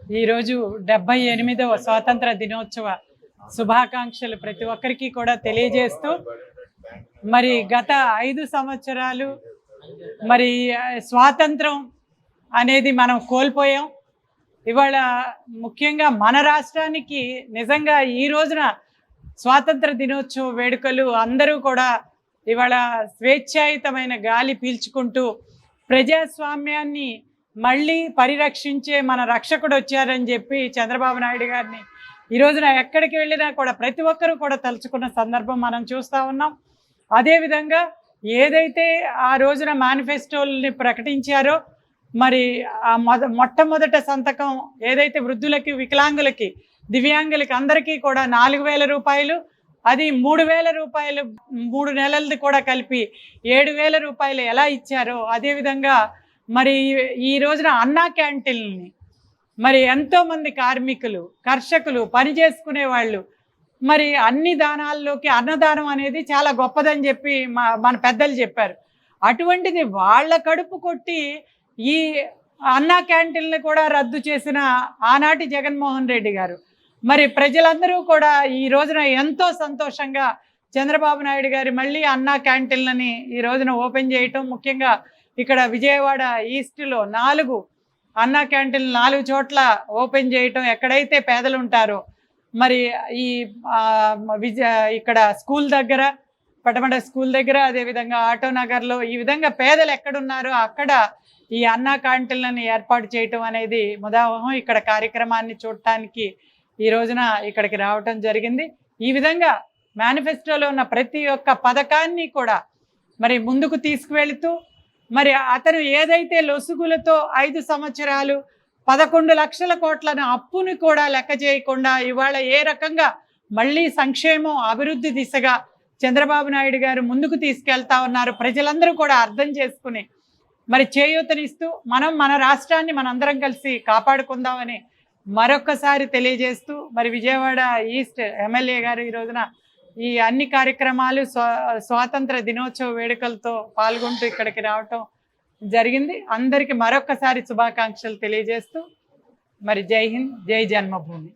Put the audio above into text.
ఈరోజు 78వ స్వాతంత్ర దినోత్సవ శుభాకాంక్షలు ప్రతి ఒక్కరికి కూడా తెలియజేస్తూ, మరి గత 5 సంవత్సరాలు మరి స్వాతంత్రం అనేది మనం కోల్పోయాం. ఇవాళ ముఖ్యంగా మన రాష్ట్రానికి నిజంగా ఈ రోజున స్వాతంత్ర దినోత్సవ వేడుకలు అందరూ కూడా ఇవాళ స్వేచ్ఛాయుతమైన గాలి పీల్చుకుంటూ ప్రజాస్వామ్యాన్ని మళ్ళీ పరిరక్షించే మన రక్షకుడు వచ్చారని చెప్పి చంద్రబాబు నాయుడు గారిని ఈ రోజున ఎక్కడికి వెళ్ళినా కూడా ప్రతి ఒక్కరూ కూడా తలుచుకున్న సందర్భం మనం చూస్తూ ఉన్నాం. అదేవిధంగా ఏదైతే ఆ రోజున మేనిఫెస్టోల్ని ప్రకటించారో, మరి ఆ మొట్టమొదట సంతకం ఏదైతే వృద్ధులకి, వికలాంగులకి, దివ్యాంగులకి అందరికీ కూడా 4,000 రూపాయలు, అది 3,000 రూపాయలు 3 నెలలది కూడా కలిపి 7,000 రూపాయలు ఎలా ఇచ్చారో, అదేవిధంగా మరి ఈ రోజున అన్నా క్యాంటీన్ని మరి ఎంతోమంది కార్మికులు, కర్షకులు, పని చేసుకునే వాళ్ళు మరి అన్ని దానాల్లోకి అన్నదానం అనేది చాలా గొప్పదని చెప్పి మన పెద్దలు చెప్పారు. అటువంటిది వాళ్ళ కడుపు కొట్టి ఈ అన్నా క్యాంటీన్ని కూడా రద్దు చేసిన ఆనాటి జగన్మోహన్ రెడ్డి గారు మరి ప్రజలందరూ కూడా ఈ రోజున ఎంతో సంతోషంగా చంద్రబాబు నాయుడు గారి మళ్ళీ అన్నా క్యాంటీన్లని ఈ రోజున ఓపెన్ చేయటం, ముఖ్యంగా ఇక్కడ విజయవాడ ఈస్ట్లో 4 అన్నా క్యాంటీన్లు 4 చోట్ల ఓపెన్ చేయటం, ఎక్కడైతే పేదలు ఉంటారో మరి ఈ ఇక్కడ స్కూల్ దగ్గర, పటమట స్కూల్ దగ్గర, అదేవిధంగా ఆటో నగర్లో ఈ విధంగా పేదలు ఎక్కడున్నారో అక్కడ ఈ అన్నా క్యాంటీన్లను ఏర్పాటు చేయటం అనేది ముదావహం. ఇక్కడ కార్యక్రమాన్ని చూడటానికి ఈ రోజున ఇక్కడికి రావటం జరిగింది. ఈ విధంగా మేనిఫెస్టోలో ఉన్న ప్రతి ఒక్క పథకాన్ని కూడా మరి ముందుకు తీసుకువెళుతూ, మరి అతను ఏదైతే లొసుగులతో 5 సంవత్సరాలు 11 లక్షల కోట్లను అప్పుని కూడా లెక్క చేయకుండా ఇవాళ ఏ రకంగా మళ్ళీ సంక్షేమం, అభివృద్ధి దిశగా చంద్రబాబు నాయుడు గారు ముందుకు తీసుకెళ్తా ఉన్నారు. ప్రజలందరూ కూడా అర్థం చేసుకుని మరి చేయూతనిస్తూ మన రాష్ట్రాన్ని మనందరం కలిసి కాపాడుకుందామని మరొక్కసారి తెలియజేస్తూ, మరి విజయవాడ ఈస్ట్ ఎమ్మెల్యే గారు ఈ రోజున ఈ అన్ని కార్యక్రమాలు స్వాతంత్ర దినోత్సవ వేడుకలతో పాల్గొంటూ ఇక్కడికి రావటం జరిగింది. అందరికీ మరొక్కసారి శుభాకాంక్షలు తెలియజేస్తూ మరి జై హింద్, జై జన్మభూమి.